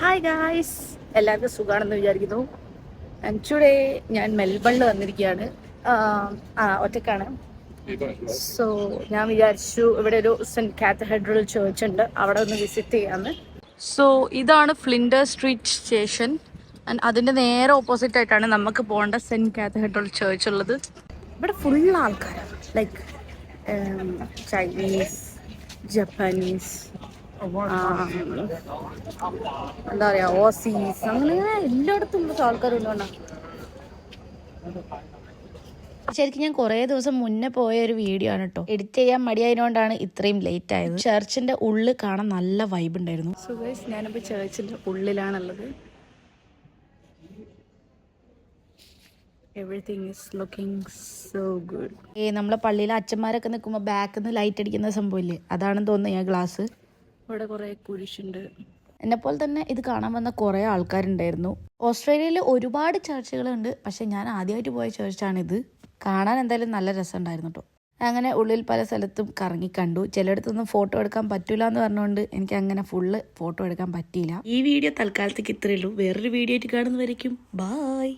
Hi guys, എല്ലാവർക്കും സുഖമാണെന്ന് വിചാരിക്കുന്നു. ആൻഡ് ടുഡേ ഞാൻ മെൽബണിൽ വന്നിരിക്കുകയാണ്. ഒറ്റക്കാണ്. സോ ഞാൻ വിചാരിച്ചു ഇവിടെ ഒരു സെൻറ്റ് കാത്തഡ്രൽ ചേർച്ച് ഉണ്ട്, അവിടെ ഒന്ന് വിസിറ്റ് ചെയ്യാമെന്ന്. സോ ഇതാണ് ഫ്ലിൻഡർ സ്ട്രീറ്റ് സ്റ്റേഷൻ. ആൻഡ് അതിൻ്റെ നേരെ ഓപ്പോസിറ്റ് ആയിട്ടാണ് നമുക്ക് പോകേണ്ട സെൻറ്റ് കാത്തഡ്രൽ ചേർച്ച് ഉള്ളത്. ഇവിടെ ഫുൾ ആൾക്കാരാണ്, ലൈക്ക് ചൈനീസ്, ജപ്പാനീസ്, എന്താ പറയാ, ഓസീസ്, അങ്ങനെ എല്ലായിടത്തും ഉള്ള ആൾക്കാരുണ്ടോ. ശരിക്കും ഞാൻ കുറേ ദിവസം മുന്നേ പോയ ഒരു വീഡിയോ ആണ് കേട്ടോ. എഡിറ്റ് ചെയ്യാൻ മടിയായതുകൊണ്ടാണ് ഇത്രയും ലേറ്റ് ആയത്. ചർച്ചിന്റെ ഉള്ളിൽ കാണാൻ നല്ല വൈബ് ഉണ്ടായിരുന്നു. സോ ഗൈസ്, ഞാനിപ്പോൾ ചർച്ചിന്റെ ഉള്ളിലാണുള്ളത്. Everything is looking so good. നമ്മളെ പള്ളിയിലെ അച്ഛന്മാരൊക്കെ നിൽക്കുമ്പോൾ ബാക്കിൽ നിന്ന് ലൈറ്റ് അടിക്കുന്ന സംഭവമില്ലേ, അതാണെന്ന് തോന്നുന്നു ഞാൻ ഗ്ലാസ്. ഇവിടെ കുറേ കുരിശുണ്ട്. എന്നെപ്പോലെ തന്നെ ഇത് കാണാൻ വന്ന കുറേ ആൾക്കാരുണ്ടായിരുന്നു. ഓസ്ട്രേലിയയിൽ ഒരുപാട് ചർച്ചുകളുണ്ട്, പക്ഷെ ഞാൻ ആദ്യമായിട്ട് പോയ ചർച്ചാണിത്. കാണാൻ എന്തായാലും നല്ല രസമുണ്ടായിരുന്നു കേട്ടോ. അങ്ങനെ ഉള്ളിൽ പല സ്ഥലത്തും കറങ്ങി കണ്ടു. ചിലയിടത്തൊന്നും ഫോട്ടോ എടുക്കാൻ പറ്റില്ല എന്ന് പറഞ്ഞുകൊണ്ട് എനിക്ക് അങ്ങനെ ഫുള്ള് ഫോട്ടോ എടുക്കാൻ പറ്റിയില്ല. ഈ വീഡിയോ തൽക്കാലത്തേക്ക് ഇത്രയേ ഉള്ളൂ. വേറൊരു വീഡിയോ ആയിട്ട് കാണുന്നവരേക്കും ബായ്.